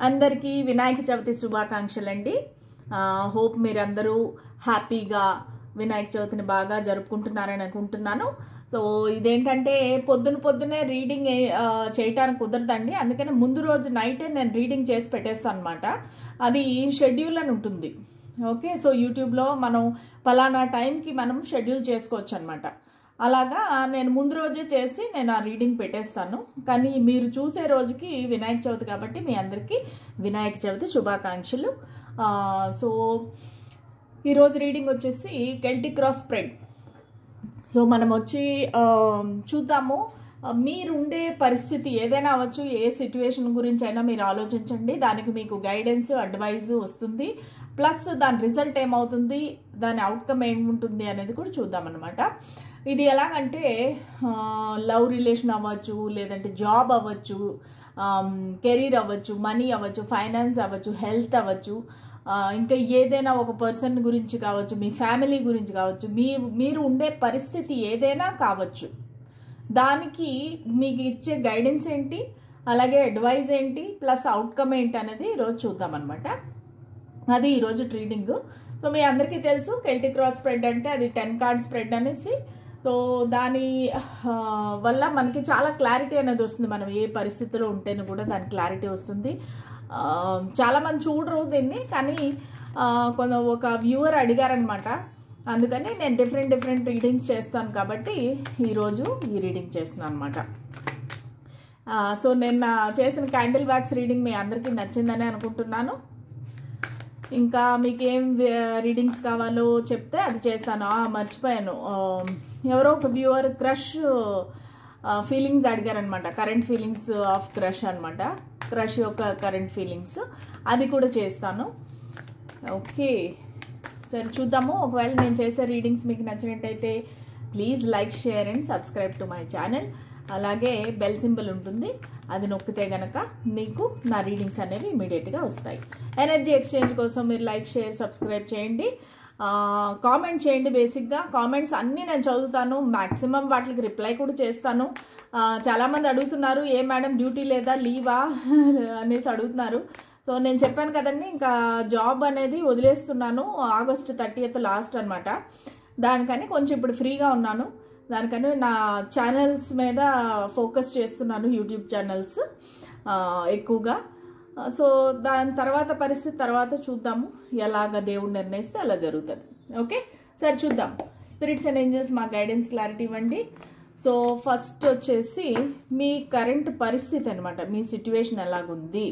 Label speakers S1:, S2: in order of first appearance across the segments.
S1: అందరికీ వినాయక చవితి శుభాకాంక్షలండి. హోప్ మీరందరూ హ్యాపీగా వినాయక చవితిని బాగా జరుపుకుంటున్నారని అనుకుంటున్నాను. సో ఇదేంటంటే పొద్దున్నే రీడింగ్ చేయటానికి కుదరదండి, అందుకని ముందు రోజు నైటే నేను రీడింగ్ చేసి పెట్టేస్తాను అనమాట. అది షెడ్యూల్ అని ఉంటుంది. ఓకే, సో యూట్యూబ్లో మనం పలానా టైంకి మనం షెడ్యూల్ చేసుకోవచ్చు అనమాట. అలాగా నేను ముందు రోజే చేసి నేను ఆ రీడింగ్ పెట్టేస్తాను. కానీ మీరు చూసే రోజుకి వినాయక చవితి కాబట్టి మీ అందరికీ వినాయక చవితి శుభాకాంక్షలు. సో ఈరోజు రీడింగ్ వచ్చేసి కెల్టిక్ క్రాస్ స్ప్రెడ్. సో మనం వచ్చి చూద్దాము. మీరుండే పరిస్థితి ఏదైనా అవ్వచ్చు, ఏ సిచ్యువేషన్ గురించి అయినా మీరు ఆలోచించండి. దానికి మీకు గైడెన్స్, అడ్వైజ్ వస్తుంది. ప్లస్ దాని రిజల్ట్ ఏమవుతుంది, దాని అవుట్కమ్ ఏముంటుంది అనేది కూడా చూద్దామన్నమాట. ఇది ఎలాగంటే లవ్ రిలేషన్ అవ్వచ్చు, లేదంటే జాబ్ అవ్వచ్చు, కెరీర్ అవ్వచ్చు, మనీ అవ్వచ్చు, ఫైనాన్స్ అవ్వచ్చు, హెల్త్ అవ్వచ్చు, ఇంకా ఏదైనా ఒక పర్సన్ గురించి కావచ్చు, మీ ఫ్యామిలీ గురించి కావచ్చు, మీరు ఉండే పరిస్థితి ఏదైనా కావచ్చు. దానికి మీకు ఇచ్చే గైడెన్స్ ఏంటి, అలాగే అడ్వైజ్ ఏంటి, ప్లస్ అవుట్కమ్ ఏంటి అనేది ఈరోజు చూద్దామన్నమాట. అది ఈరోజు రీడింగ్. సో మీ అందరికీ తెలుసు కెల్టిక్ క్రాస్ స్ప్రెడ్ అంటే అది 10 కార్డ్ స్ప్రెడ్ అనేసి. సో దాని వల్ల మనకి చాలా క్లారిటీ అనేది వస్తుంది. మనం ఏ పరిస్థితిలో ఉంటేనే కూడా దాని క్లారిటీ వస్తుంది. చాలామంది చూడరు దీన్ని, కానీ ఒక వ్యూవర్ అడిగారనమాట. అందుకని నేను డిఫరెంట్ రీడింగ్స్ చేస్తాను కాబట్టి ఈరోజు ఈ రీడింగ్ చేస్తున్నాను అనమాట. సో నేను చేసిన క్యాండిల్ వ్యాక్స్ రీడింగ్ మీ అందరికీ నచ్చిందని అనుకుంటున్నాను. ఇంకా మీకేం రీడింగ్స్ కావాలో చెప్తే అది చేస్తాను. మర్చిపోయాను, ఎవరో ఒక వ్యూవర్ క్రష్ ఫీలింగ్స్ అడిగారనమాట. కరెంట్ ఫీలింగ్స్ ఆఫ్ క్రష్ అనమాట. క్రష్ యొక్క కరెంట్ ఫీలింగ్స్ అది కూడా చేస్తాను. ఓకే, సరే చూద్దాము. ఒకవేళ నేను చేసే రీడింగ్స్ మీకు నచ్చినట్టయితే please like, share and subscribe to my channel. అలాగే బెల్ సింబల్ ఉంటుంది, అది నొక్కితే గనక మీకు నా రీడింగ్స్ అనేవి ఇమీడియట్గా వస్తాయి. ఎనర్జీ ఎక్స్చేంజ్ కోసం మీరు లైక్, షేర్, సబ్స్క్రైబ్ చేయండి. కామెంట్ చేయండి. బేసిక్గా కామెంట్స్ అన్నీ నేను చదువుతాను, మ్యాక్సిమం వాటికి రిప్లై కూడా చేస్తాను. చాలామంది అడుగుతున్నారు, ఏ మేడం డ్యూటీ లేదా, లీవా అనేసి అడుగుతున్నారు. సో నేను చెప్పాను కదండి, ఇంకా జాబ్ అనేది వదిలేస్తున్నాను. ఆగస్టు 30th లాస్ట్ అనమాట. దానికని కొంచెం ఇప్పుడు ఫ్రీగా ఉన్నాను. దానికని నా ఛానల్స్ మీద ఫోకస్ చేస్తున్నాను, యూట్యూబ్ ఛానల్స్ ఎక్కువగా. సో దాని తర్వాత పరిస్థితి తర్వాత చూద్దాము, ఎలాగ దేవుడు నిర్ణయిస్తే అలా జరుగుతుంది. ఓకే, సరే చూద్దాం. స్పిరిట్స్ అండ్ ఏంజల్స్ మా గైడెన్స్ క్లారిటీ ఇవ్వండి. సో ఫస్ట్ వచ్చేసి మీ కరెంట్ పరిస్థితి అనమాట, మీ సిచ్యువేషన్ ఎలాగుంది.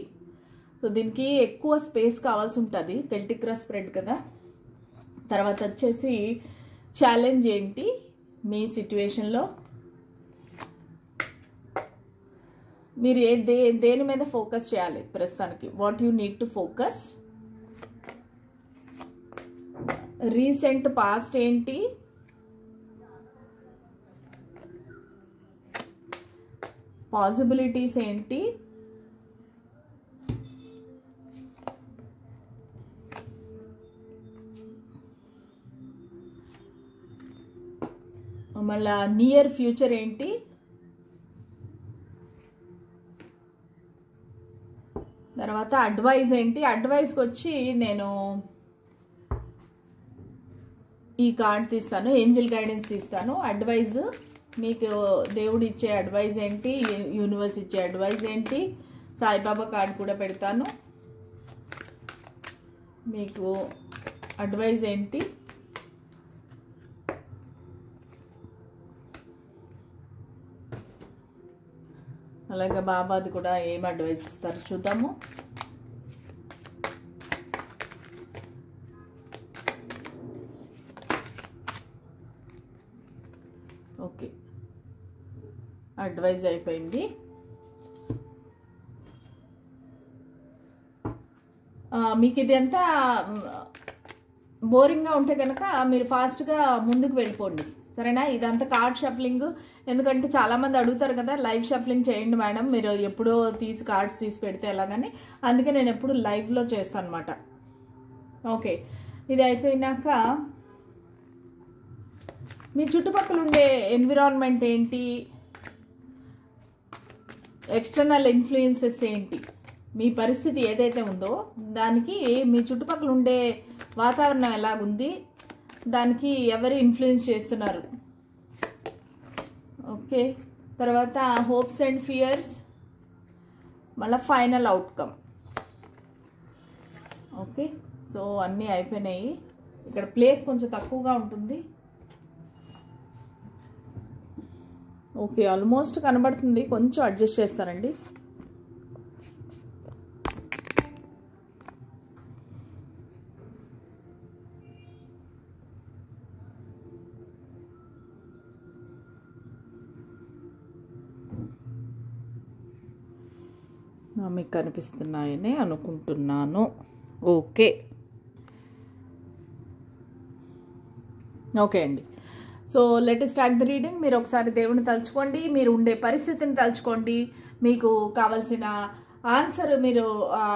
S1: సో దీనికి ఎక్కువ స్పేస్ కావాల్సి ఉంటుంది, కెల్టిక్ క్రాస్ స్ప్రెడ్ కదా. తర్వాత వచ్చేసి ఛాలెంజ్ ఏంటి మీ సిచ్యువేషన్లో, మీరు దేని మీద ఫోకస్ చేయాలి ప్రస్తుతానికి, what you need to focus. Recent past ఏంటి, పాసిబిలిటీస్ ఏంటి, మళ్ళా నియర్ ఫ్యూచర్ ఏంటి, తర్వాత అడ్వైజ్ ఏంటి. అడ్వైజ్కి వచ్చి నేను ఈ కార్డ్ తీస్తాను, ఏంజల్ గైడెన్స్ తీస్తాను. అడ్వైజ్ మీకు దేవుడు ఇచ్చే అడ్వైజ్ ఏంటి, యూనివర్స్ ఇచ్చే అడ్వైజ్ ఏంటి. సాయిబాబా కార్డ్ కూడా పెడతాను, మీకు అడ్వైజ్ ఏంటి. అలాగే బాబాది కూడా ఏం అడ్వైస్ ఇస్తారు చూద్దాము. ఓకే, అడ్వైజ్ అయిపోయింది. మీకు ఇది ఎంత బోరింగ్గా ఉంటే కనుక మీరు ఫాస్ట్గా ముందుకు వెళ్ళిపోండి, సరేనా. ఇదంతా కార్డ్ షఫ్లింగ్, ఎందుకంటే చాలామంది అడుగుతారు కదా లైవ్ షఫ్లింగ్ చేయండి మేడం, మీరు ఎప్పుడో కార్డ్స్ తీసి పెడితే ఎలాగని. అందుకే నేను ఎప్పుడు లైవ్లో చేస్తాను అనమాట. ఓకే, ఇది అయిపోయినాక మీ చుట్టుపక్కల ఉండే ఎన్విరాన్మెంట్ ఏంటి, ఎక్స్టర్నల్ ఇన్ఫ్లుయెన్సెస్ ఏంటి, మీ పరిస్థితి ఏదైతే ఉందో దానికి మీ చుట్టుపక్కల ఉండే వాతావరణం ఎలాగుంది, దానికి ఎవరు ఇన్ఫ్లుయెన్స్ చేస్తున్నారు. ఓకే, తర్వాత హోప్స్ అండ్ ఫియర్స్, మళ్ళీ ఫైనల్ అవుట్కమ్. ఓకే, సో అన్నీ అయిపోయినాయి. ఇక్కడ ప్లేస్ కొంచెం తక్కువగా ఉంటుంది. ఓకే, ఆల్మోస్ట్ కనబడుతుంది, కొంచెం అడ్జస్ట్ చేస్తానండి. మీకు కనిపిస్తున్నాయని అనుకుంటున్నాను. ఓకే ఓకే అండి. So let start the reading. మీరు ఒకసారి దేవుని తలుచుకోండి, మీరు ఉండే పరిస్థితిని తలుచుకోండి, మీకు కావాల్సిన ఆన్సర్ మీరు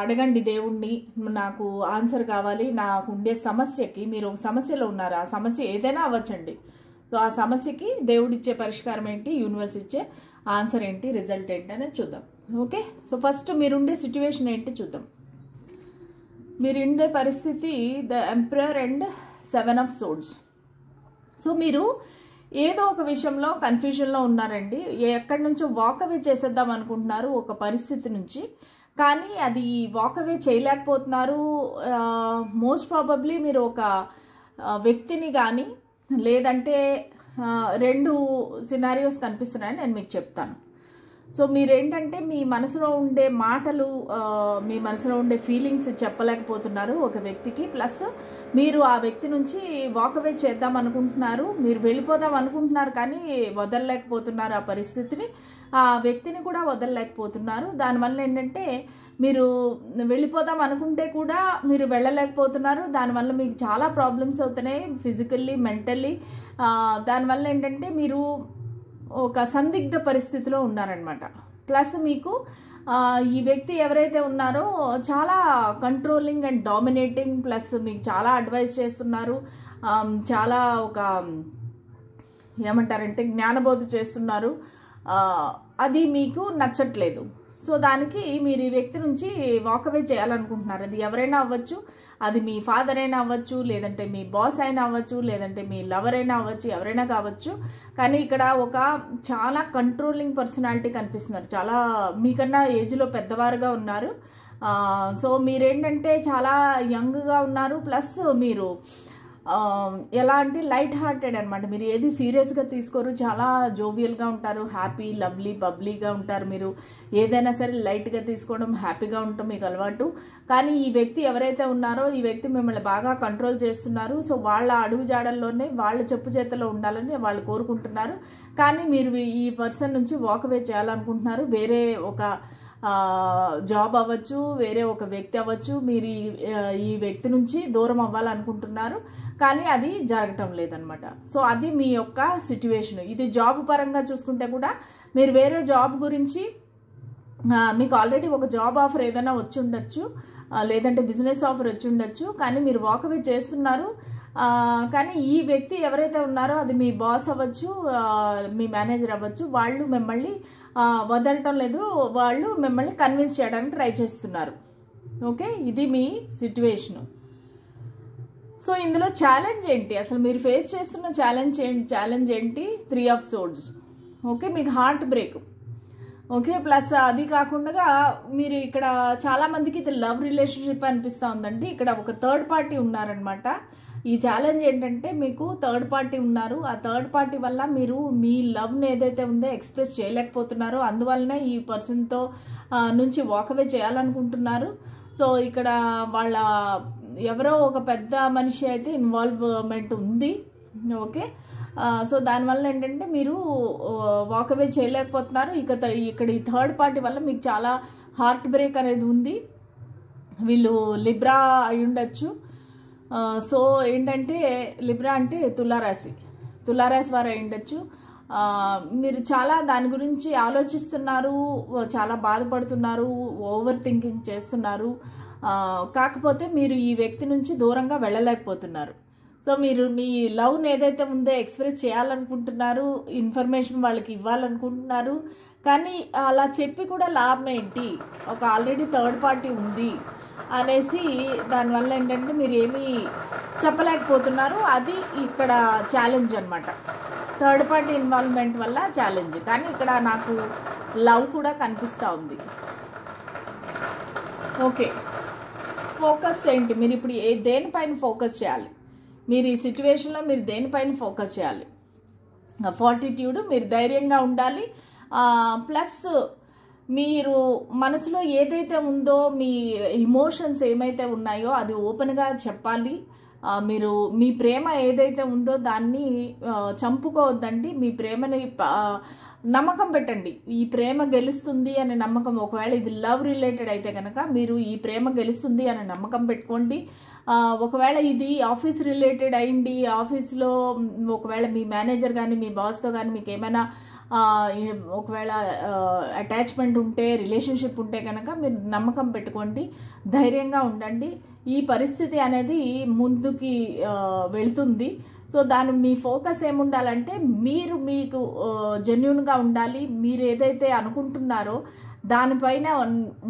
S1: అడగండి దేవుణ్ణి. నాకు ఆన్సర్ కావాలి, నాకు ఉండే సమస్యకి. మీరు ఒక సమస్యలో ఉన్నారు, ఆ సమస్య ఏదైనా అవ్వచ్చండి. సో ఆ సమస్యకి దేవుడిచ్చే పరిష్కారం ఏంటి, యూనివర్స్ ఇచ్చే ఆన్సర్ ఏంటి, రిజల్ట్ ఏంటి అనేది చూద్దాం. ఓకే, సో ఫస్ట్ మీరుండే సిచ్యువేషన్ ఏంటి చూద్దాం. మీరుండే పరిస్థితి the emperor and 7 of Swords. So మీరు ఏదో ఒక విషయంలో కన్ఫ్యూజన్లో ఉన్నారండి. ఎక్కడి నుంచో వాకవే చేసేద్దాం అనుకుంటున్నారు ఒక పరిస్థితి నుంచి, కానీ అది వాకవే చేయలేకపోతున్నారు. మోస్ట్ ప్రాబబ్లీ మీరు ఒక వ్యక్తిని కానీ లేదంటే 2 సినారియోస్ కనిపిస్తున్నాయని నేను మీకు చెప్తాను. సో మీరేంటంటే మీ మనసులో ఉండే మాటలు, మీ మనసులో ఉండే ఫీలింగ్స్ చెప్పలేకపోతున్నారు ఒక వ్యక్తికి. ప్లస్ మీరు ఆ వ్యక్తి నుంచి వాకవే చేద్దాం అనుకుంటున్నారు, మీరు వెళ్ళిపోదాం అనుకుంటున్నారు, కానీ వదలలేకపోతున్నారు ఆ పరిస్థితిని, ఆ వ్యక్తిని కూడా వదలలేకపోతున్నారు. దానివల్ల ఏంటంటే మీరు వెళ్ళిపోదాం అనుకుంటే కూడా మీరు వెళ్ళలేకపోతున్నారు. దానివల్ల మీకు చాలా ప్రాబ్లమ్స్ అవుతున్నాయి, ఫిజికల్లీ, మెంటల్లీ. దానివల్ల ఏంటంటే మీరు ఒక సందిగ్ధ పరిస్థితిలో ఉన్నారనమాట. ప్లస్ మీకు ఈ వ్యక్తి ఎవరైతే ఉన్నారో చాలా కంట్రోలింగ్ అండ్ డామినేటింగ్, ప్లస్ మీకు చాలా అడ్వైస్ చేస్తున్నారు, చాలా ఒక ఏమంటారంటే జ్ఞానబోధ చేస్తున్నారు. అది మీకు నచ్చట్లేదు. సో దానికి మీరు ఈ వ్యక్తి నుంచి వాకవే చేయాలనుకుంటున్నారు. అది ఎవరైనా అవ్వచ్చు, అది మీ ఫాదర్ అయినా అవ్వచ్చు, లేదంటే మీ బాస్ అయినా అవ్వచ్చు, లేదంటే మీ లవర్ అయినా అవ్వచ్చు, ఎవరైనా కావచ్చు. కానీ ఇక్కడ ఒక చాలా కంట్రోలింగ్ పర్సనాలిటీ కనిపిస్తున్నారు. చాలా మీకన్నా ఏజ్లో పెద్దవారుగా ఉన్నారు. సో మీరేంటంటే చాలా యంగ్గా ఉన్నారు. ప్లస్ మీరు ఎలా అంటే లైట్ హార్టెడ్ అనమాట. మీరు ఏది సీరియస్గా తీసుకోరు, చాలా జోవియల్గా ఉంటారు, హ్యాపీ, లవ్లీ, బబ్లీగా ఉంటారు. మీరు ఏదైనా సరే లైట్గా తీసుకోవడం, హ్యాపీగా ఉండటం మీకు అలవాటు. కానీ ఈ వ్యక్తి ఎవరైతే ఉన్నారో ఈ వ్యక్తి మిమ్మల్ని బాగా కంట్రోల్ చేస్తున్నారు. సో వాళ్ళ అడుగు జాడల్లోనే, వాళ్ళ చెప్పు చేతల్లో ఉండాలని వాళ్ళు కోరుకుంటున్నారు. కానీ మీరు ఈ పర్సన్ నుంచి వాకవే చేయాలనుకుంటున్నారు. వేరే ఒక జాబ్ అవ్వచ్చు, వేరే ఒక వ్యక్తి అవ్వచ్చు, మీరు ఈ వ్యక్తి నుంచి దూరం అవ్వాలనుకుంటున్నారు, కానీ అది జరగటం లేదనమాట. సో అది మీ యొక్క సిచ్యువేషన్. ఇది జాబ్ పరంగా చూసుకుంటే కూడా మీరు వేరే జాబ్ గురించి, మీకు ఆల్రెడీ ఒక జాబ్ ఆఫర్ ఏదైనా వచ్చి ఉండొచ్చు, లేదంటే బిజినెస్ ఆఫర్ వచ్చి ఉండొచ్చు, కానీ మీరు వాకవే చేస్తున్నారు. కానీ ఈ వ్యక్తి ఎవరైతే ఉన్నారో అది మీ బాస్ అవ్వచ్చు, మీ మేనేజర్ అవ్వచ్చు, వాళ్ళు మిమ్మల్ని వదలటం లేదు, వాళ్ళు మిమ్మల్ని కన్విన్స్ చేయడానికి ట్రై చేస్తున్నారు. ఓకే, ఇది మీ సిచ్యువేషను. సో ఇందులో ఛాలెంజ్ ఏంటి, అసలు మీరు ఫేస్ చేస్తున్న ఛాలెంజ్ ఏంటి? 3 of Swords. ఓకే, మీకు హార్ట్ బ్రేక్. ఓకే, ప్లస్ అది కాకుండా మీరు ఇక్కడ చాలామందికి ఇది లవ్ రిలేషన్షిప్ అనిపిస్తూ ఉందండి. ఇక్కడ ఒక థర్డ్ పార్టీ ఉన్నారనమాట. ఈ ఛాలెంజ్ ఏంటంటే మీకు థర్డ్ పార్టీ ఉన్నారు. ఆ థర్డ్ పార్టీ వల్ల మీరు మీ లవ్ని ఏదైతే ఉందో ఎక్స్ప్రెస్ చేయలేకపోతున్నారో, అందువల్లనే ఈ పర్సన్తో నుంచి వాకవే చేయాలనుకుంటున్నారు. సో ఇక్కడ వాళ్ళ ఎవరో ఒక పెద్ద మనిషి అయితే ఇన్వాల్వ్మెంట్ ఉంది. ఓకే, సో దానివల్ల ఏంటంటే మీరు వాకవే చేయలేకపోతున్నారు. ఇక్కడ ఈ థర్డ్ పార్టీ వల్ల మీకు చాలా హార్ట్ బ్రేక్ అనేది ఉంది. వీళ్ళు లిబ్రా అయి ఉండొచ్చు. సో ఏంటంటే లిబ్రా అంటే తులారాశి వారు అయి ఉండొచ్చు. మీరు చాలా దాని గురించి ఆలోచిస్తున్నారు, చాలా బాధపడుతున్నారు, ఓవర్ థింకింగ్ చేస్తున్నారు. కాకపోతే మీరు ఈ వ్యక్తి నుంచి దూరంగా వెళ్ళలేకపోతున్నారు. సో మీరు మీ లవ్ని ఏదైతే ఉందో ఎక్స్ప్రెస్ చేయాలనుకుంటున్నారు, ఇన్ఫర్మేషన్ వాళ్ళకి ఇవ్వాలనుకుంటున్నారు, కానీ అలా చెప్పి కూడా లాభం ఏంటి, ఒక ఆల్రెడీ థర్డ్ పార్టీ ఉంది అనేసి దానివల్ల ఏంటంటే మీరు ఏమీ చెప్పలేకపోతున్నారు. అది ఇక్కడ ఛాలెంజ్ అనమాట. థర్డ్ పార్టీ ఇన్వాల్వ్మెంట్ వల్ల ఛాలెంజ్. కానీ ఇక్కడ నాకు లవ్ కూడా కనిపిస్తూ ఉంది. ఓకే, ఫోకస్ ఏంటి, మీరు ఇప్పుడు దేనిపైన ఫోకస్ చేయాలి, మీరు ఈ సిచ్యువేషన్లో మీరు దేనిపైన ఫోకస్ చేయాలి? ఫార్టిట్యూడ్, మీరు ధైర్యంగా ఉండాలి. ప్లస్ మీరు మనసులో ఏదైతే ఉందో, మీ ఇమోషన్స్ ఏమైతే ఉన్నాయో అది ఓపెన్గా చెప్పాలి. మీరు మీ ప్రేమ ఏదైతే ఉందో దాన్ని చంపుకోవద్దండి. మీ ప్రేమని నమ్మకం పెట్టండి. ఈ ప్రేమ గెలుస్తుంది అనే నమ్మకం, ఒకవేళ ఇది లవ్ రిలేటెడ్ అయితే కనుక మీరు ఈ ప్రేమ గెలుస్తుంది అనే నమ్మకం పెట్టుకోండి. ఒకవేళ ఇది ఆఫీస్ రిలేటెడ్ అయింది, ఆఫీస్లో ఒకవేళ మీ మేనేజర్ కానీ మీ బాస్తో కానీ మీకు ఏమైనా ఒకవేళ అటాచ్మెంట్ ఉంటే, రిలేషన్షిప్ ఉంటే కనుక మీరు నమ్మకం పెట్టుకోండి, ధైర్యంగా ఉండండి. ఈ పరిస్థితి అనేది ముందుకి వెళ్తుంది. సో దాని మీ ఫోకస్ ఏముండాలంటే మీరు మీకు జెన్యూన్గా ఉండాలి. మీరు ఏదైతే అనుకుంటున్నారో దానిపైన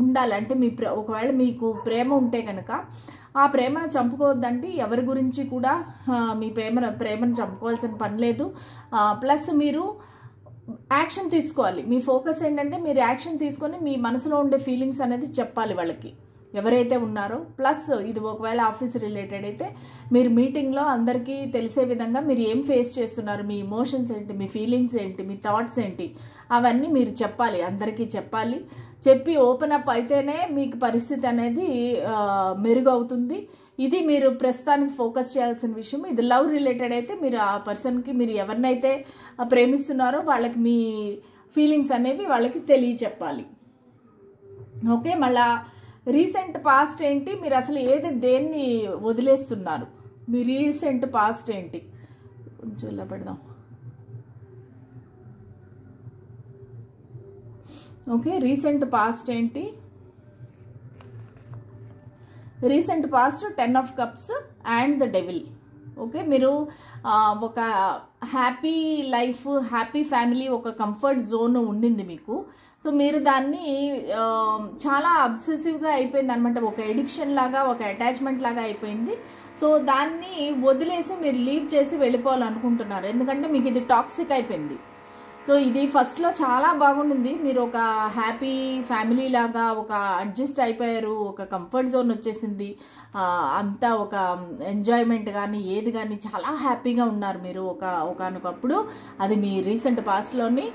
S1: ఉండాలి. అంటే ఒకవేళ మీకు ప్రేమ ఉంటే కనుక ఆ ప్రేమను చంపుకోవద్దండి. ఎవరి గురించి కూడా మీ ప్రేమను చంపుకోవాల్సిన పని లేదు. ప్లస్ మీరు యాక్షన్ తీసుకోవాలి. మీ ఫోకస్ ఏంటంటే మీరు యాక్షన్ తీసుకొని మీ మనసులో ఉండే ఫీలింగ్స్ అనేది చెప్పాలి వాళ్ళకి, ఎవరైతే ఉన్నారో. ప్లస్ ఇది ఒకవేళ ఆఫీస్ రిలేటెడ్ అయితే మీరు మీటింగ్లో అందరికీ తెలిసే విధంగా మీరు ఏం ఫేస్ చేస్తున్నారు, మీ ఇమోషన్స్ ఏంటి, మీ ఫీలింగ్స్ ఏంటి, మీ థాట్స్ ఏంటి, అవన్నీ మీరు చెప్పాలి, అందరికీ చెప్పాలి. చెప్పి ఓపెన్ అప్ అయితేనే మీకు పరిస్థితి అనేది మెరుగవుతుంది. ఇది మీరు ప్రస్తుతానికి ఫోకస్ చేయాల్సిన విషయం. ఇది లవ్ రిలేటెడ్ అయితే మీరు ఆ పర్సన్కి, మీరు ఎవరినైతే ప్రేమిస్తున్నారో వాళ్ళకి మీ ఫీలింగ్స్ అనేవి వాళ్ళకి తెలియచెప్పాలి. ఓకే, మళ్ళా రీసెంట్ పాస్ట్ ఏంటి, మీరు అసలు దేన్ని వదిలేస్తున్నారు, మీ రీసెంట్ పాస్ట్ ఏంటి, కొంచెం ఇలా పెడదాం. ఓకే, రీసెంట్ పాస్ట్ ఏంటి, recent past 10 of Cups and the devil. Okay, మీరు ఒక హ్యాపీ లైఫ్, హ్యాపీ ఫ్యామిలీ, ఒక కంఫర్ట్ జోన్ ఉండింది మీకు. సో మీరు దాన్ని చాలా అబ్సెసివ్గా అయిపోయింది అనమాట, ఒక ఎడిక్షన్ లాగా, ఒక అటాచ్మెంట్ లాగా అయిపోయింది. సో దాన్ని వదిలేసి మీరు లీవ్ చేసి వెళ్ళిపోవాలనుకుంటున్నారు, ఎందుకంటే మీకు ఇది టాక్సిక్ అయిపోయింది. సో ఇది ఫస్ట్లో చాలా బాగుండింది, మీరు ఒక హ్యాపీ ఫ్యామిలీ లాగా ఒక అడ్జస్ట్ అయిపోయారు, ఒక కంఫర్ట్ జోన్ వచ్చేసింది, అంతా ఒక ఎంజాయ్మెంట్ కానీ ఏది కానీ చాలా హ్యాపీగా ఉన్నారు మీరు ఒకనొకప్పుడు. అది మీ రీసెంట్ పాస్ట్లోని.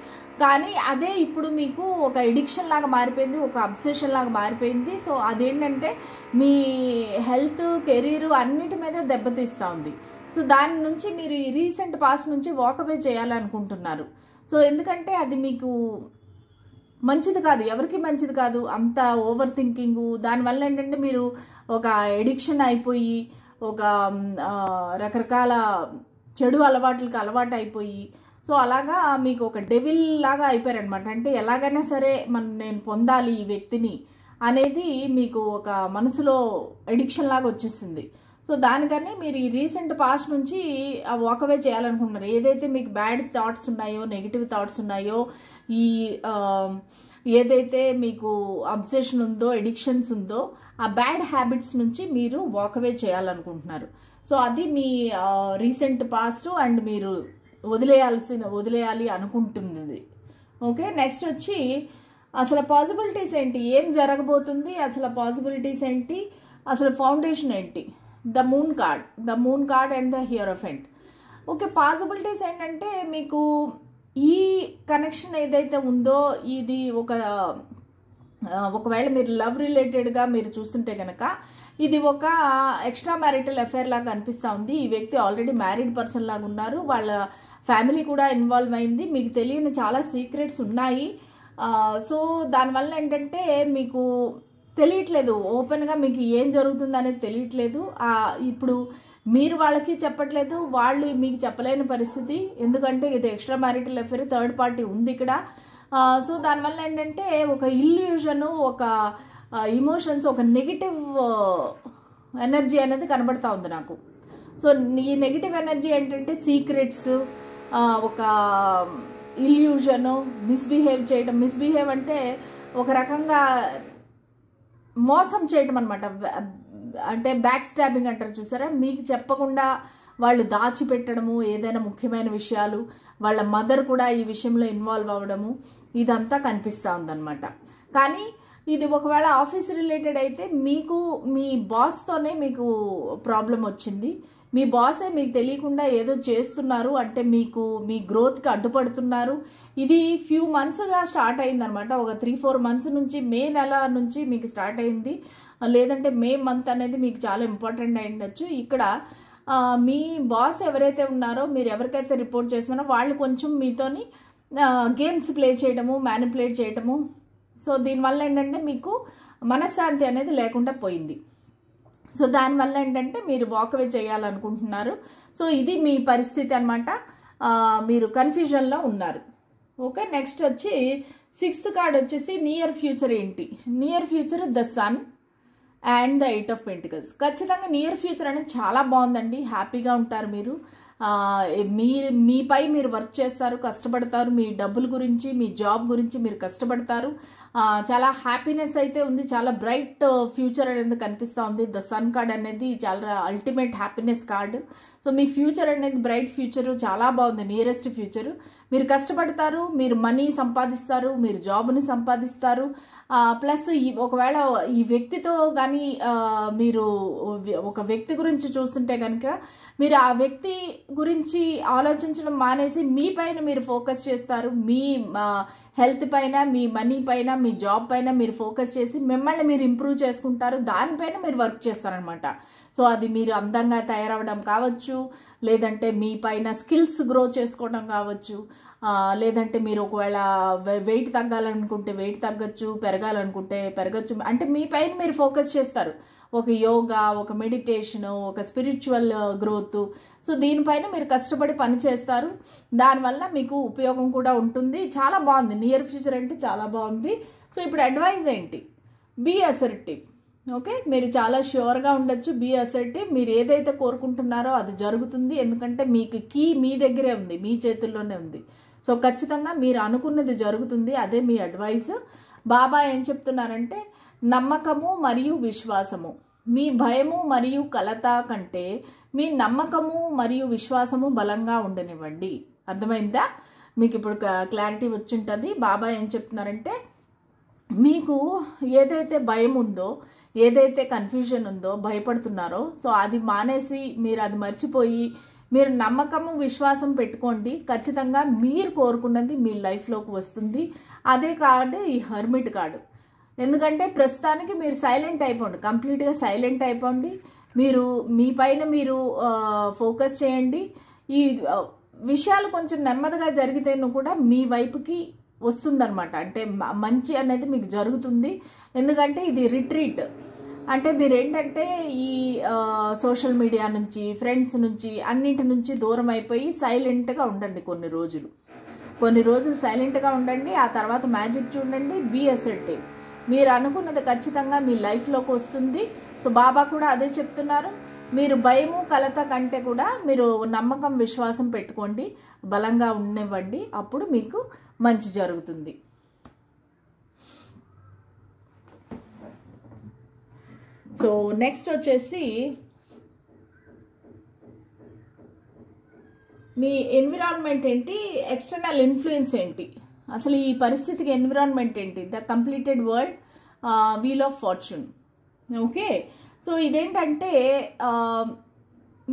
S1: కానీ అదే ఇప్పుడు మీకు ఒక ఎడిక్షన్ లాగా మారిపోయింది, ఒక అబ్సెషన్ లాగా మారిపోయింది. సో అదేంటంటే మీ హెల్త్, కెరీర్ అన్నిటి మీద దెబ్బతీస్తూ ఉంది. సో దాని నుంచి మీరు ఈ రీసెంట్ పాస్ట్ నుంచి వాకవే చేయాలనుకుంటున్నారు. సో ఎందుకంటే అది మీకు మంచిది కాదు, ఎవరికి మంచిది కాదు, అంత ఓవర్ థింకింగ్. దానివల్ల ఏంటంటే మీరు ఒక ఎడిక్షన్ అయిపోయి, ఒక రకరకాల చెడు అలవాట్లకి అలవాటు అయిపోయి, సో అలాగా మీకు ఒక డెవిల్ లాగా అయిపోయారనమాట. అంటే ఎలాగైనా సరే నేను పొందాలి ఈ వ్యక్తిని అనేది మీకు ఒక మనసులో ఎడిక్షన్ లాగా వచ్చేసింది. సో దానికని మీరు ఈ రీసెంట్ పాస్ట్ నుంచి వాకవే చేయాలనుకుంటున్నారు. ఏదైతే మీకు బ్యాడ్ థాట్స్ ఉన్నాయో, నెగిటివ్ థాట్స్ ఉన్నాయో, ఈ ఏదైతే మీకు అబ్సెషన్ ఉందో, ఎడిక్షన్స్ ఉందో, ఆ బ్యాడ్ హ్యాబిట్స్ నుంచి మీరు వాకవే చేయాలనుకుంటున్నారు. సో అది మీ రీసెంట్ పాస్ట్ అండ్ మీరు వదిలేయాలి అనుకుంటుంది. ఓకే, నెక్స్ట్ వచ్చి అసలు పాసిబిలిటీస్ ఏంటి, ఏం జరగబోతుంది, అసలు పాసిబిలిటీస్ ఏంటి, అసలు ఫౌండేషన్ ఏంటి. The moon card and the hierophant. Okay, possibilities ఏంటంటే మీకు ఈ కనెక్షన్ ఏదైతే ఉందో ఇది ఒకవేళ మీరు లవ్ రిలేటెడ్గా మీరు చూస్తుంటే కనుక ఇది ఒక ఎక్స్ట్రా మ్యారిటల్ అఫేర్ లాగా అనిపిస్తూ ఉంది. ఈ వ్యక్తి ఆల్రెడీ మ్యారీడ్ పర్సన్ లాగా ఉన్నారు, వాళ్ళ ఫ్యామిలీ కూడా ఇన్వాల్వ్ అయింది, మీకు తెలియని చాలా సీక్రెట్స్ ఉన్నాయి. సో దానివల్ల ఏంటంటే మీకు తెలియట్లేదు, ఓపెన్గా మీకు ఏం జరుగుతుంది అనేది తెలియట్లేదు. ఇప్పుడు మీరు వాళ్ళకి చెప్పట్లేదు, వాళ్ళు మీకు చెప్పలేని పరిస్థితి, ఎందుకంటే ఇది extra marital affair, third party ఉంది ఇక్కడ. సో దానివల్ల ఏంటంటే ఒక ఇల్యూజను, ఒక ఇమోషన్స్, ఒక నెగిటివ్ ఎనర్జీ అనేది కనబడతా ఉంది నాకు. సో ఈ నెగిటివ్ ఎనర్జీ ఏంటంటే సీక్రెట్స్, ఒక ఇల్యూజన్, మిస్బిహేవ్ చేయడం. మిస్బిహేవ్ అంటే ఒక రకంగా మోసం చేయటం అనమాట. అంటే బ్యాక్ స్టాబింగ్ అంటారు చూసారా, మీకు చెప్పకుండా వాళ్ళు దాచిపెట్టడము, ఏదైనా ముఖ్యమైన విషయాలు, వాళ్ళ మదర్ కూడా ఈ విషయంలో ఇన్వాల్వ్ అవ్వడము, ఇదంతా కనిపిస్తూ ఉందన్నమాట. కానీ ఇది ఒకవేళ ఆఫీస్ రిలేటెడ్ అయితే మీకు మీ బాస్తోనే మీకు ప్రాబ్లం వచ్చింది. మీ బాసే మీకు తెలియకుండా ఏదో చేస్తున్నారు, అంటే మీకు మీ గ్రోత్కి అడ్డుపడుతున్నారు. ఇది ఫ్యూ మంత్స్గా స్టార్ట్ అయిందనమాట. ఒక 3-4 మంత్స్ నుంచి, మే నెల నుంచి మీకు స్టార్ట్ అయింది. లేదంటే మే మంత్ అనేది మీకు చాలా ఇంపార్టెంట్ అయి ఉండొచ్చు. ఇక్కడ మీ బాస్ ఎవరైతే ఉన్నారో, మీరు ఎవరికైతే రిపోర్ట్ చేస్తున్నారో వాళ్ళు కొంచెం మీతోని గేమ్స్ ప్లే చేయడము, మ్యానిపులేట్ చేయడము. సో దీనివల్ల ఏంటంటే మీకు మనశ్శాంతి అనేది లేకుండా పోయింది. సో దానివల్ల ఏంటంటే మీరు వాకవే చేయాలనుకుంటున్నారు. సో ఇది మీ పరిస్థితి అనమాట. మీరు కన్ఫ్యూజన్లో ఉన్నారు. ఓకే, నెక్స్ట్ వచ్చి 6th కార్డ్ వచ్చేసి నియర్ ఫ్యూచర్ ఏంటి? Near future the sun and the 8 of pentacles. ఖచ్చితంగా నియర్ ఫ్యూచర్ అనేది చాలా బాగుందండి. హ్యాపీగా ఉంటారు మీరు. మీపై మీరు వర్క్ చేస్తారు, కష్టపడతారు. మీ డబ్బుల గురించి, మీ జాబ్ గురించి మీరు కష్టపడతారు. చాలా హ్యాపీనెస్ అయితే ఉంది. చాలా బ్రైట్ ఫ్యూచర్ అనేది కనిపిస్తూ ఉంది. ద సన్ కార్డ్ అనేది చాలా అల్టిమేట్ హ్యాపీనెస్ కార్డ్. సో మీ ఫ్యూచర్ అనేది బ్రైట్ ఫ్యూచర్, చాలా బాగుంది. Nearest future. మీరు కష్టపడతారు, మీరు మనీ సంపాదిస్తారు, మీరు జాబ్ని సంపాదిస్తారు. ప్లస్ ఒకవేళ ఈ వ్యక్తితో కానీ మీరు ఒక వ్యక్తి గురించి చూస్తుంటే కనుక మీరు ఆ వ్యక్తి గురించి ఆలోచించడం మానేసి మీ పైన మీరు ఫోకస్ చేస్తారు. మీ హెల్త్ పైన, మీ మనీ పైన, మీ జాబ్ పైన మీరు ఫోకస్ చేసి మిమ్మల్ని మీరు ఇంప్రూవ్ చేసుకుంటారు. దానిపైన మీరు వర్క్ చేస్తారనమాట. సో అది మీరు అందంగా తయారవడం కావచ్చు, లేదంటే మీ పైన స్కిల్స్ గ్రో చేసుకోవడం కావచ్చు, లేదంటే మీరు ఒకవేళ వెయిట్ తగ్గాలనుకుంటే వెయిట్ తగ్గచ్చు, పెరగాలనుకుంటే పెరగచ్చు. అంటే మీ పైన మీరు ఫోకస్ చేస్తారు. ఒక యోగా, ఒక మెడిటేషన్, ఒక స్పిరిచువల్ గ్రోత్. సో దీనిపైన మీరు కష్టపడి పని చేస్తారు. దానివల్ల మీకు ఉపయోగం కూడా ఉంటుంది. చాలా బాగుంది. నియర్ ఫ్యూచర్ అంటే చాలా బాగుంది. సో ఇప్పుడు అడ్వైజ్ ఏంటి? Be assertive. ఓకే, మీరు చాలా ష్యూర్గా ఉండొచ్చు. Be assertive. మీరు ఏదైతే కోరుకుంటున్నారో అది జరుగుతుంది. ఎందుకంటే మీకు కీ మీ దగ్గరే ఉంది, మీ చేతుల్లోనే ఉంది. సో ఖచ్చితంగా మీరు అనుకున్నది జరుగుతుంది. అదే మీ అడ్వైస్. బాబా ఏం చెప్తున్నారంటే, నమ్మకము మరియు విశ్వాసము, మీ భయము మరియు కలత కంటే మీ నమ్మకము మరియు విశ్వాసము బలంగా ఉండనివ్వండి. అర్థమైందా? మీకు ఇప్పుడు క్లారిటీ వచ్చింటుంది. బాబా ఏం చెప్తున్నారంటే, మీకు ఏదైతే భయం ఉందో, ఏదైతే కన్ఫ్యూజన్ ఉందో, భయపడుతున్నారో, సో అది మానేసి మీరు అది మర్చిపోయి మీరు నమ్మకము, విశ్వాసం పెట్టుకోండి. ఖచ్చితంగా మీరు కోరుకున్నది మీ లైఫ్లోకి వస్తుంది. అదే కార్డు ఈ హర్మిట్ కార్డు. ఎందుకంటే ప్రస్తుతానికి మీరు సైలెంట్ అయిపోండి, కంప్లీట్గా సైలెంట్ అయిపోండి. మీరు మీ పైన మీరు ఫోకస్ చేయండి. ఈ విషయాలు కొంచెం నెమ్మదిగా జరిగితేనూ కూడా మీ వైపుకి వస్తుందన్నమాట. అంటే మంచి అనేది మీకు జరుగుతుంది. ఎందుకంటే ఇది రిట్రీట్. అంటే మీరు ఏంటంటే ఈ సోషల్ మీడియా నుంచి, ఫ్రెండ్స్ నుంచి, అన్నింటి నుంచి దూరం అయిపోయి సైలెంట్గా ఉండండి. కొన్ని రోజులు సైలెంట్గా ఉండండి. ఆ తర్వాత మ్యాజిక్ చూడండి. Be assertive. మీరు అనుకున్నది ఖచ్చితంగా మీ లైఫ్లోకి వస్తుంది. సో బాబా కూడా అదే చెప్తున్నారు. మీరు భయము, కలత కంటే కూడా మీరు నమ్మకం, విశ్వాసం పెట్టుకోండి, బలంగా ఉండనివ్వండి. అప్పుడు మీకు మంచి జరుగుతుంది. సో నెక్స్ట్ వచ్చేసి మీ ఎన్విరాన్మెంట్ ఏంటి, ఎక్స్టర్నల్ ఇన్ఫ్లుయెన్స్ ఏంటి, అసలు ఈ పరిస్థితికి ఎన్విరాన్మెంట్ ఏంటి? The completed world, wheel of fortune. Okay, so ఇదేంటంటే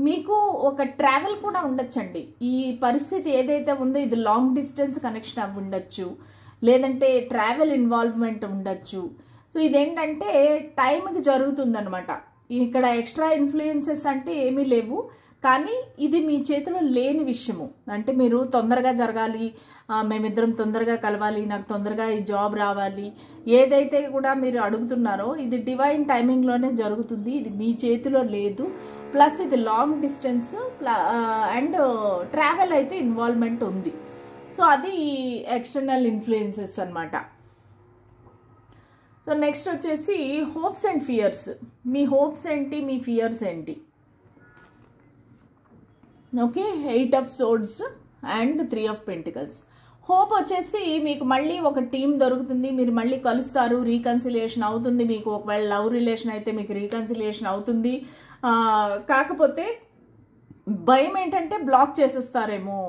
S1: మీకు ఒక ట్రావెల్ కూడా ఉండొచ్చండి. ఈ పరిస్థితి ఏదైతే ఉందో ఇది లాంగ్ డిస్టెన్స్ కనెక్షన్ అవి ఉండొచ్చు, లేదంటే ట్రావెల్ ఇన్వాల్వ్మెంట్ ఉండొచ్చు. సో ఇదేంటంటే టైంకి జరుగుతుందనమాట. ఇక్కడ ఎక్స్ట్రా ఇన్ఫ్లుయెన్సెస్ అంటే ఏమీ లేవు, కానీ ఇది మీ చేతిలో లేని విషయము. అంటే మీరు తొందరగా జరగాలి, మేమిద్దరం తొందరగా కలవాలి, నాకు తొందరగా ఈ జాబ్ రావాలి, ఏదైతే కూడా మీరు అడుగుతున్నారో ఇది డివైన్ టైమింగ్లోనే జరుగుతుంది. ఇది మీ చేతిలో లేదు. ప్లస్ ఇది లాంగ్ డిస్టెన్స్ అండ్ ట్రావెల్ అయితే ఇన్వాల్వ్మెంట్ ఉంది. సో అది ఎక్స్టర్నల్ ఇన్ఫ్లుయెన్సెస్ అనమాట. సో నెక్స్ట్ వచ్చేసి hopes and fears. Me hopes ఏంటి, మీ ఫియర్స్ ఏంటి? Okay, 8 of swords and 3 of pentacles. Hope వచ్చేసి మీకు మళ్ళీ ఒక టీం దొరుకుతుంది, మీరు మళ్ళీ కలుస్తారు, రీకన్సిలియేషన్ అవుతుంది మీకు. ఒకవేళ లవ్ రిలేషన్ అయితే మీకు రీకన్సిలియేషన్ అవుతుంది. కాకపోతే భయం ఏంటంటే బ్లాక్ చేసేస్తారేమో.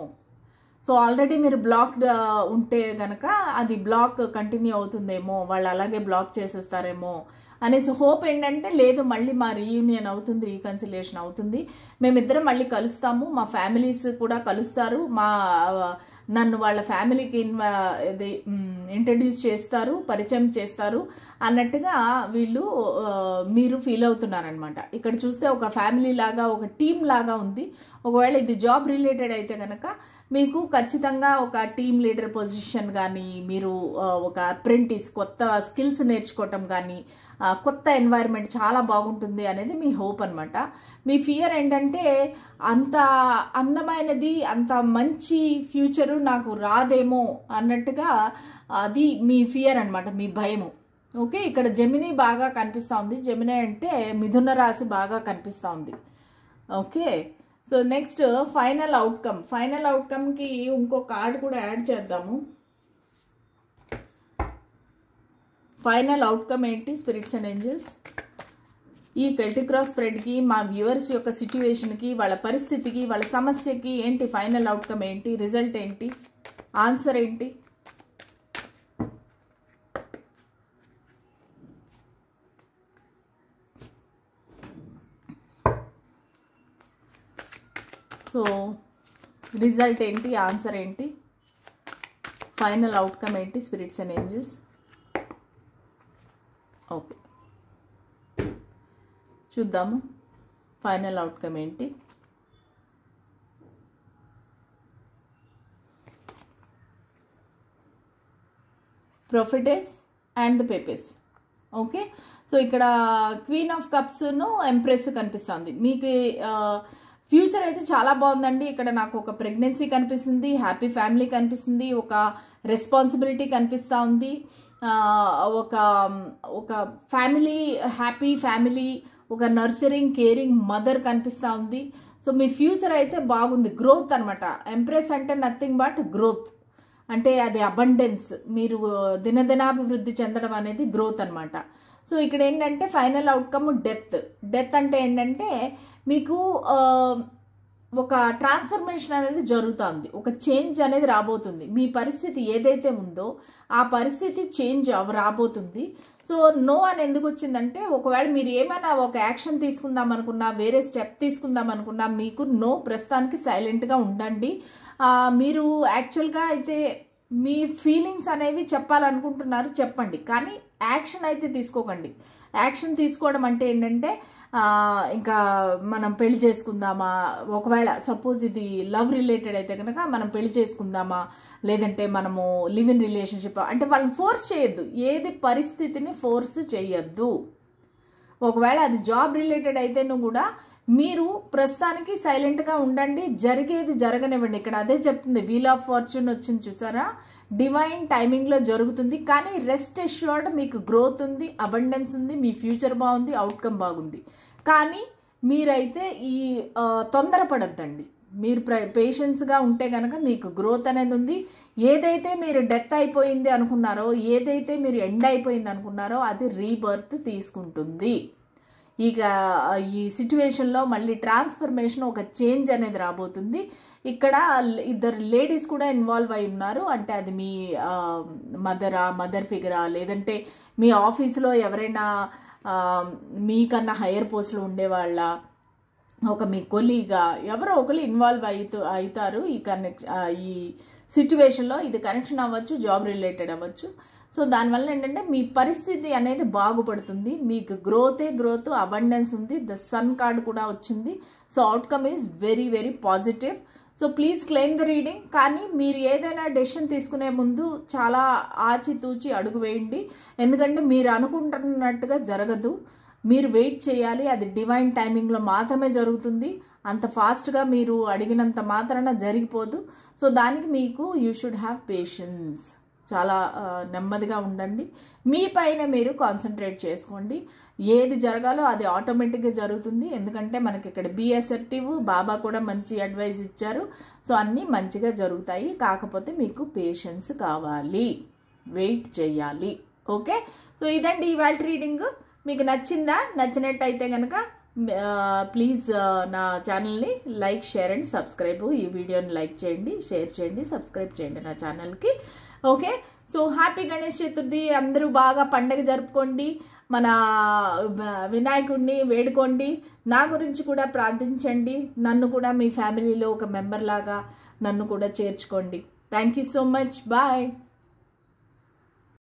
S1: సో ఆల్రెడీ మీరు బ్లాక్డ్ ఉంటే కనుక అది బ్లాక్ కంటిన్యూ అవుతుందేమో, వాళ్ళు అలాగే బ్లాక్ చేసేస్తారేమో అనేసి హోప్ ఏంటంటే లేదు, మళ్ళీ మా రీయూనియన్ అవుతుంది, రీకన్సిలియేషన్ అవుతుంది, మేమిద్దరం మళ్ళీ కలుస్తాము, మా ఫ్యామిలీస్ కూడా కలుస్తారు, నన్ను వాళ్ళ ఫ్యామిలీకి ఇంట్రడ్యూస్ చేస్తారు, పరిచయం చేస్తారు అన్నట్టుగా మీరు ఫీల్ అవుతున్నారనమాట. ఇక్కడ చూస్తే ఒక ఫ్యామిలీ లాగా, ఒక టీం లాగా ఉంది. ఒకవేళ ఇది జాబ్ రిలేటెడ్ అయితే కనుక మీకు ఖచ్చితంగా ఒక టీమ్ లీడర్ పొజిషన్ కానీ, మీరు ఒక అప్రెంటిస్ కొత్త స్కిల్స్ నేర్చుకోవటం కానీ, కొత్త ఎన్వైర్న్మెంట్ చాలా బాగుంటుంది అనేది మీ హోప్ అనమాట. మీ ఫియర్ ఏంటంటే అంత అందమైనది, అంత మంచి ఫ్యూచరు నాకు రాదేమో అన్నట్టుగా అది మీ ఫియర్ అనమాట, మీ భయము. ఓకే, ఇక్కడ జెమినీ బాగా కనిపిస్తూ ఉంది. జెమినీ అంటే మిథున రాశి బాగా కనిపిస్తూ ఉంది. Okay, so next final outcome. Final అవుట్కమ్కి ఇంకో కార్డ్ కూడా యాడ్ చేద్దాము. ఫైనల్ అవుట్కమ్ ఏంటి స్పిరిట్స్ అండ్ ఏంజల్స్? ఈ కెల్టిక్ క్రాస్ స్ప్రెడ్కి, మా వ్యూవర్స్ యొక్క సిచ్యువేషన్కి, వాళ్ళ పరిస్థితికి, వాళ్ళ సమస్యకి ఏంటి ఫైనల్ అవుట్కమ్ ఏంటి, రిజల్ట్ ఏంటి, ఆన్సర్ ఏంటి? సో రిజల్ట్ ఏంటి, ఆన్సర్ ఏంటి, ఫైనల్ అవుట్కమ్ ఏంటి స్పిరిట్స్ అండ్ ఏంజల్స్? ఓకే, చూద్దాము ఫైనల్ అవుట్కమ్ ఏంటి. Prophets and the popes. Okay, so ఇక్కడ క్వీన్ ఆఫ్ కప్స్ను ఎంప్రెస్ కనిపిస్తుంది. మీకు ఫ్యూచర్ అయితే చాలా బాగుందండి. ఇక్కడ నాకు ఒక ప్రెగ్నెన్సీ కనిపిస్తుంది, హ్యాపీ ఫ్యామిలీ కనిపిస్తుంది, ఒక రెస్పాన్సిబిలిటీ కనిపిస్తూ ఉంది, ఒక ఫ్యామిలీ, హ్యాపీ ఫ్యామిలీ, ఒక నర్చరింగ్ కేరింగ్ మదర్ కనిపిస్తూ ఉంది. సో మీ ఫ్యూచర్ అయితే బాగుంది, గ్రోత్ అనమాట. ఎంప్రెస్ అంటే నథింగ్ బట్ గ్రోత్, అంటే అది అబండెన్స్, మీరు దినదినాభివృద్ధి చెందడం అనేది గ్రోత్ అనమాట. సో ఇక్కడ ఏంటంటే ఫైనల్ అవుట్కమ్ డెత్. డెత్ అంటే ఏంటంటే మీకు ఒక ట్రాన్స్ఫర్మేషన్ అనేది జరుగుతుంది, ఒక చేంజ్ అనేది రాబోతుంది. మీ పరిస్థితి ఏదైతే ఉందో ఆ పరిస్థితి చేంజ్ రాబోతుంది. సో నో అని ఎందుకు వచ్చిందంటే, ఒకవేళ మీరు ఏమైనా ఒక యాక్షన్ తీసుకుందాం అనుకున్నా, వేరే స్టెప్ తీసుకుందాం అనుకున్నా, మీకు నో, ప్రస్తుతానికి సైలెంట్గా ఉండండి. మీరు యాక్చువల్గా అయితే మీ ఫీలింగ్స్ అనేవి చెప్పాలనుకుంటున్నారు, చెప్పండి, కానీ యాక్షన్ అయితే తీసుకోకండి. యాక్షన్ తీసుకోవడం అంటే ఏంటంటే ఇంకా మనం పెళ్లి చేసుకుందామా, ఒకవేళ సపోజ్ ఇది లవ్ రిలేటెడ్ అయితే కనుక మనం పెళ్లి చేసుకుందామా, లేదంటే మనము లివ్ ఇన్ రిలేషన్షిప్ అంటే వాళ్ళని ఫోర్స్ చేయొద్దు, ఏది పరిస్థితిని ఫోర్స్ చేయొద్దు. ఒకవేళ అది జాబ్ రిలేటెడ్ అయితేనూ కూడా మీరు ప్రస్తుతానికి సైలెంట్గా ఉండండి, జరిగేది జరగనివ్వండి. ఇక్కడ అదే చెప్తుంది, వీల్ ఆఫ్ ఫార్చ్యూన్ వచ్చింది చూసారా, డివైన్ టైమింగ్లో జరుగుతుంది. కానీ రెస్ట్ అష్యూర్డ్, మీకు గ్రోత్ ఉంది, అబండెన్స్ ఉంది, మీ ఫ్యూచర్ బాగుంది, అవుట్కమ్ బాగుంది. కానీ మీరైతే ఈ తొందరపడద్దండి. మీరు పేషెన్స్గా ఉంటే కనుక మీకు గ్రోత్ అనేది ఉంది. ఏదైతే మీరు డెత్ అయిపోయింది అనుకున్నారో, ఏదైతే మీరు ఎండ్ అయిపోయింది అనుకున్నారో అది రీబర్త్ తీసుకుంటుంది. ఇక ఈ సిచ్యువేషన్లో మళ్ళీ ట్రాన్స్ఫర్మేషన్, ఒక చేంజ్ అనేది రాబోతుంది. ఇక్కడ ఇద్దరు లేడీస్ కూడా ఇన్వాల్వ్ అయి ఉన్నారు. అంటే అది మీ మదర్ ఫిగరా, లేదంటే మీ ఆఫీసులో ఎవరైనా మీకన్నా హైయర్ పోస్ట్లో ఉండేవాళ్ళ, ఒక మీ కొలీగా, ఎవరో ఒకరు ఇన్వాల్వ్ అవుతారు ఈ సిచ్యువేషన్లో. ఇది కనెక్షన్ అవ్వచ్చు, జాబ్ రిలేటెడ్ అవ్వచ్చు. సో దానివల్ల ఏంటంటే మీ పరిస్థితి అనేది బాగుపడుతుంది, మీకు గ్రోత్, అబండెన్స్ ఉంది. ద సన్ కార్డ్ కూడా వచ్చింది. So outcome is very very positive. So please claim the reading. కానీ మీరు ఏదైనా డెసిషన్ తీసుకునే ముందు చాలా ఆచితూచి అడుగు వేయండి. ఎందుకంటే మీరు అనుకుంటున్నట్టుగా జరగదు, మీరు వెయిట్ చేయాలి. అది డివైన్ టైమింగ్లో మాత్రమే జరుగుతుంది. అంత ఫాస్ట్గా మీరు అడిగినంత మాత్రాన జరిగిపోదు. సో దానికి మీకు యూ షుడ్ హ్యావ్ పేషెన్స్. చాలా నెమ్మదిగా ఉండండి. మీ పైన మీరు కాన్సన్ట్రేట్ చేసుకోండి. ఏది జరగాలో అది ఆటోమేటిక్గా జరుగుతుంది. ఎందుకంటే మనకి ఇక్కడ బీ అసర్టివ్, బాబా కూడా మంచి అడ్వైజ్ ఇచ్చారు. సో అన్నీ మంచిగా జరుగుతాయి. కాకపోతే మీకు పేషెన్స్ కావాలి, వెయిట్ చేయాలి. ఓకే, సో ఇదండి ఇవాళ రీడింగ్. మీకు నచ్చిందా? నచ్చినట్టయితే కనుక ప్లీజ్ నా ఛానల్ని లైక్, షేర్ అండ్ సబ్స్క్రైబ్. ఈ వీడియోని లైక్ చేయండి, షేర్ చేయండి, సబ్స్క్రైబ్ చేయండి నా ఛానల్కి. Okay, so happy Ganesh Chaturthi. అందరూ బాగా పండగ జరుపుకోండి, మన వినాయకుడిని వేడుకోండి. నా గురించి కూడా ప్రార్థించండి. నన్ను కూడా మీ ఫ్యామిలీలో ఒక మెంబర్ లాగా నన్ను కూడా చేర్చుకోండి. Thank you so much. Bye.